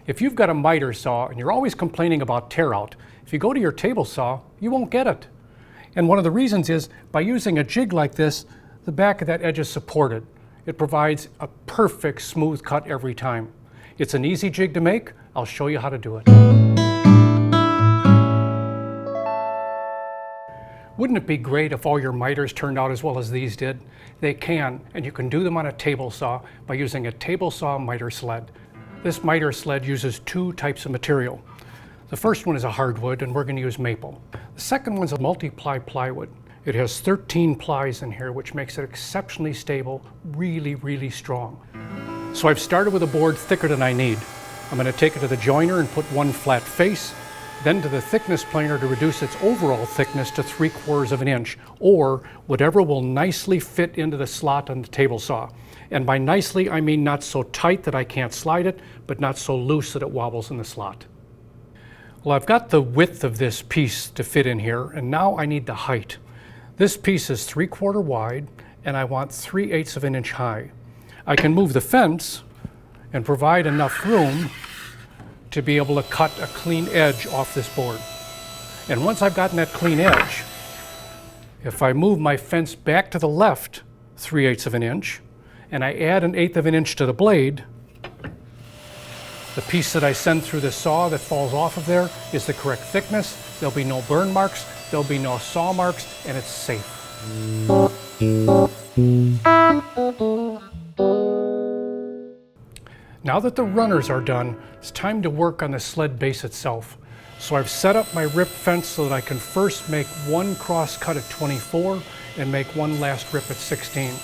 If you've got a miter saw and you're always complaining about tear out, if you go to your table saw, you won't get it. And one of the reasons is by using a jig like this, the back of that edge is supported. It provides a perfect smooth cut every time. It's an easy jig to make. I'll show you how to do it. Wouldn't it be great if all your miters turned out as well as these did? They can, and you can do them on a table saw by using a table saw miter sled. This miter sled uses two types of material. The first one is a hardwood, and we're going to use maple. The second one's a multi-ply plywood. It has 13 plies in here, which makes it exceptionally stable, really strong. So I've started with a board thicker than I need. I'm going to take it to the joiner and put one flat face, then to the thickness planer to reduce its overall thickness to 3/4 of an inch, or whatever will nicely fit into the slot on the table saw. And by nicely, I mean not so tight that I can't slide it, but not so loose that it wobbles in the slot. Well, I've got the width of this piece to fit in here, and now I need the height. This piece is 3/4 wide, and I want 3/8 of an inch high. I can move the fence and provide enough room to be able to cut a clean edge off this board. And once I've gotten that clean edge, if I move my fence back to the left 3/8 of an inch, and I add 1/8 of an inch to the blade, the piece that I send through the saw that falls off of there is the correct thickness. There'll be no burn marks, there'll be no saw marks, and it's safe. Now that the runners are done, it's time to work on the sled base itself. So I've set up my rip fence so that I can first make one cross cut at 24 and make one last rip at 16.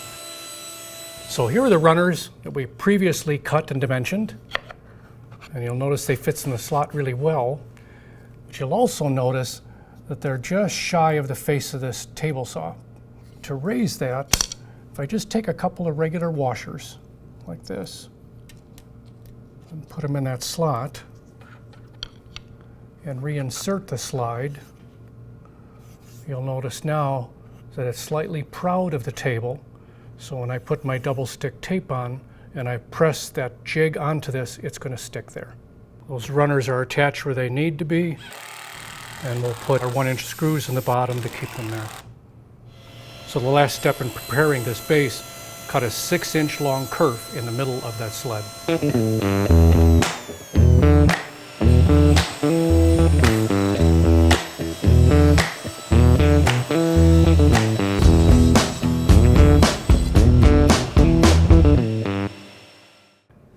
So here are the runners that we previously cut and dimensioned. And you'll notice they fit in the slot really well. But you'll also notice that they're just shy of the face of this table saw. To raise that, if I just take a couple of regular washers like this and put them in that slot and reinsert the slide, you'll notice now that it's slightly proud of the table. So when I put my double stick tape on and I press that jig onto this, it's going to stick there. Those runners are attached where they need to be, and we'll put our 1-inch screws in the bottom to keep them there. So the last step in preparing this base, cut a 6-inch long kerf in the middle of that sled.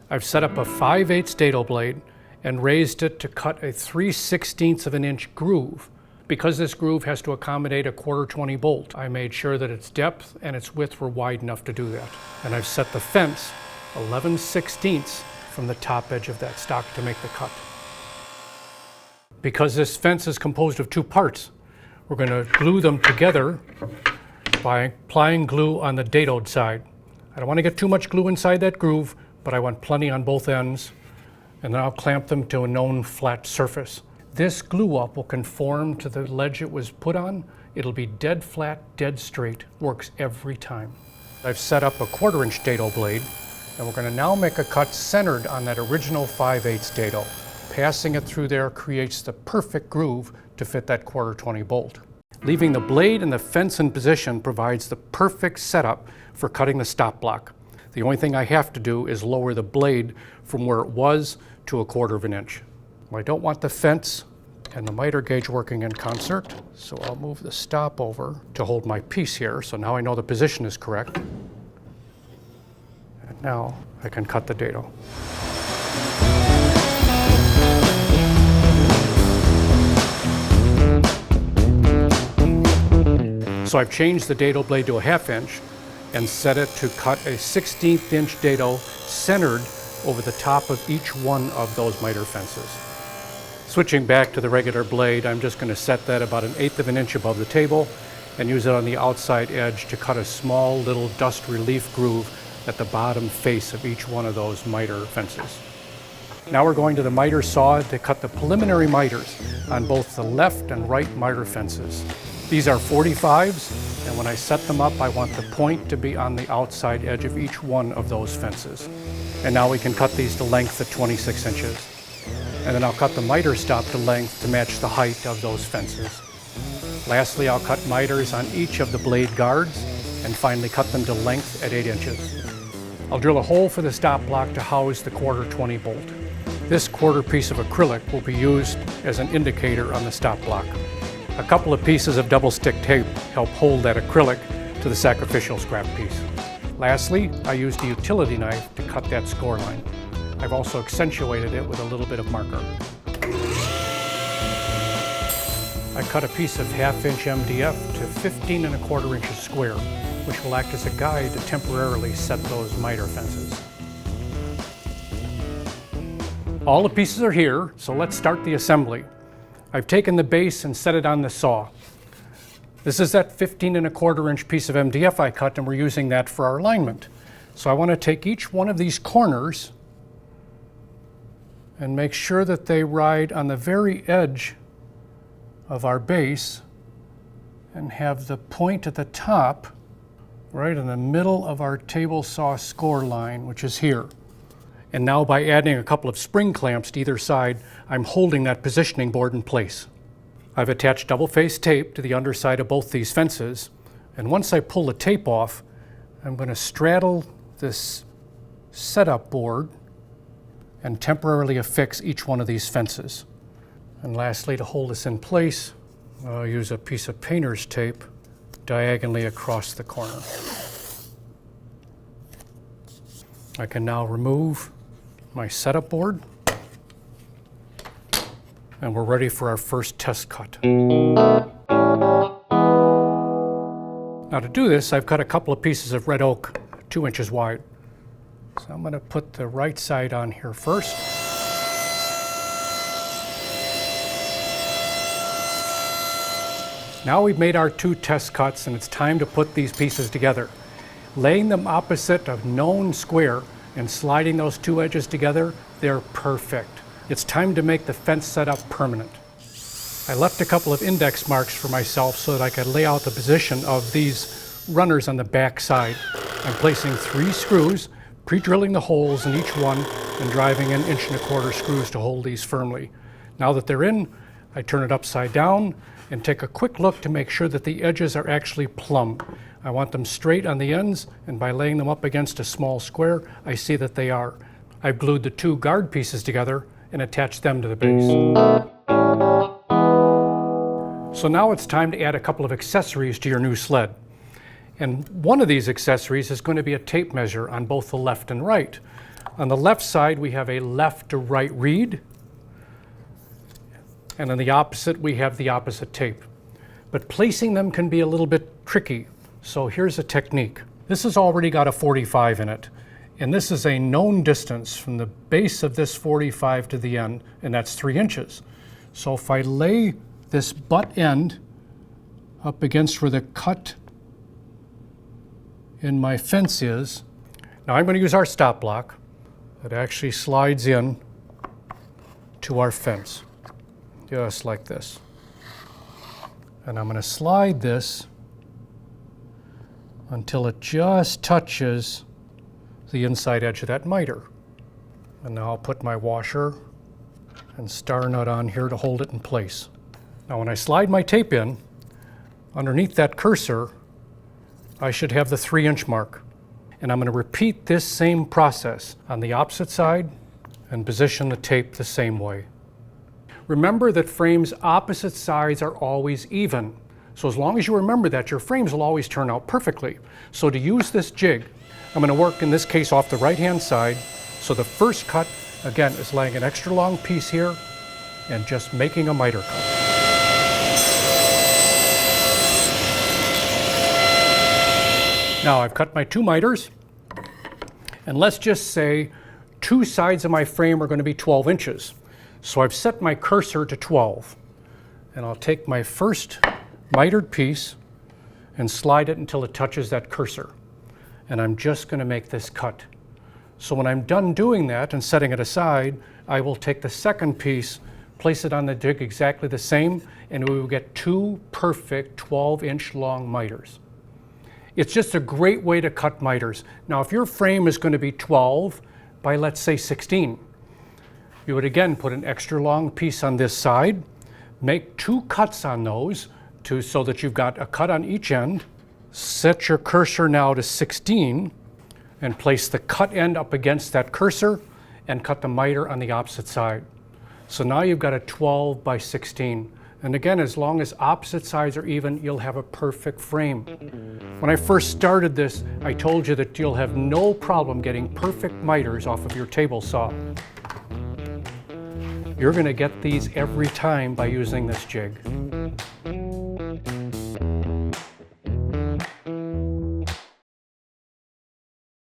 I've set up a 5/8 dado blade and raised it to cut a 3/16 of an inch groove. Because this groove has to accommodate a 1/4-20 bolt, I made sure that its depth and its width were wide enough to do that. And I've set the fence 11/16 from the top edge of that stock to make the cut. Because this fence is composed of two parts, we're going to glue them together by applying glue on the dadoed side. I don't want to get too much glue inside that groove, but I want plenty on both ends, and then I'll clamp them to a known flat surface. This glue up will conform to the ledge it was put on. It'll be dead flat, dead straight, works every time. I've set up a 1/4-inch dado blade, and we're going to now make a cut centered on that original 5/8 dado. Passing it through there creates the perfect groove to fit that 1/4-20 bolt. Leaving the blade and the fence in position provides the perfect setup for cutting the stop block. The only thing I have to do is lower the blade from where it was to 1/4 of an inch. Well, I don't want the fence and the miter gauge working in concert, so I'll move the stop over to hold my piece here, so now I know the position is correct. And now I can cut the dado. So I've changed the dado blade to a 1/2 inch and set it to cut a 1/16 inch dado centered over the top of each one of those miter fences. Switching back to the regular blade, I'm just going to set that about 1/8 of an inch above the table and use it on the outside edge to cut a small little dust relief groove at the bottom face of each one of those miter fences. Now we're going to the miter saw to cut the preliminary miters on both the left and right miter fences. These are 45s, and when I set them up, I want the point to be on the outside edge of each one of those fences. And now we can cut these to length at 26 inches. And then I'll cut the miter stop to length to match the height of those fences. Lastly, I'll cut miters on each of the blade guards and finally cut them to length at 8 inches. I'll drill a hole for the stop block to house the 1/4 20 bolt. This 1/4 piece of acrylic will be used as an indicator on the stop block. A couple of pieces of double stick tape help hold that acrylic to the sacrificial scrap piece. Lastly, I used a utility knife to cut that score line. I've also accentuated it with a little bit of marker. I cut a piece of 1/2 inch MDF to 15 1/4 inches square, which will act as a guide to temporarily set those miter fences. All the pieces are here, so let's start the assembly. I've taken the base and set it on the saw. This is that 15 1/4 inch piece of MDF I cut, and we're using that for our alignment. So I want to take each one of these corners and make sure that they ride on the very edge of our base and have the point at the top right in the middle of our table saw score line, which is here. And now by adding a couple of spring clamps to either side, I'm holding that positioning board in place. I've attached double-faced tape to the underside of both these fences, and once I pull the tape off, I'm going to straddle this setup board and temporarily affix each one of these fences. And lastly, to hold this in place, I'll use a piece of painter's tape diagonally across the corner. I can now remove my setup board, and we're ready for our first test cut. Now to do this, I've cut a couple of pieces of red oak 2 inches wide. So I'm going to put the right side on here first. Now we've made our 2 test cuts, and it's time to put these pieces together. Laying them opposite a known square and sliding those 2 edges together, they're perfect. It's time to make the fence setup permanent. I left a couple of index marks for myself so that I could lay out the position of these runners on the back side. I'm placing 3 screws, pre-drilling the holes in each one and driving in 1 1/4 screws to hold these firmly. Now that they're in, I turn it upside down and take a quick look to make sure that the edges are actually plumb. I want them straight on the ends, and by laying them up against a small square, I see that they are. I've glued the 2 guard pieces together and attached them to the base. So now it's time to add a couple of accessories to your new sled. And one of these accessories is going to be a tape measure on both the left and right. On the left side, we have a left to right reed, and on the opposite, we have the opposite tape. But placing them can be a little bit tricky, so here's a technique. This has already got a 45 in it, and this is a known distance from the base of this 45 to the end, and that's 3 inches. So if I lay this butt end up against where the cut in my fence is, now I'm going to use our stop block that actually slides in to our fence, just like this. And I'm going to slide this until it just touches the inside edge of that miter. And now I'll put my washer and star nut on here to hold it in place. Now when I slide my tape in, underneath that cursor, I should have the 3-inch mark. And I'm going to repeat this same process on the opposite side and position the tape the same way. Remember that frames opposite sides are always even. So as long as you remember that, your frames will always turn out perfectly. So to use this jig, I'm going to work in this case off the right-hand side. So the first cut, again, is laying an extra long piece here and just making a miter cut. Now I've cut my 2 miters, and let's just say 2 sides of my frame are going to be 12 inches. So I've set my cursor to 12, and I'll take my first mitered piece and slide it until it touches that cursor. And I'm just going to make this cut. So when I'm done doing that and setting it aside, I will take the second piece, place it on the jig exactly the same, and we will get 2 perfect 12-inch long miters. It's just a great way to cut miters. Now if your frame is going to be 12 by let's say 16, You would again put an extra long piece on this side, make 2 cuts on those so that you've got a cut on each end. Set your cursor now to 16 and place the cut end up against that cursor and cut the miter on the opposite side. So now you've got a 12 by 16. And again, as long as opposite sides are even, you'll have a perfect frame. When I first started this, I told you that you'll have no problem getting perfect miters off of your table saw. You're going to get these every time by using this jig.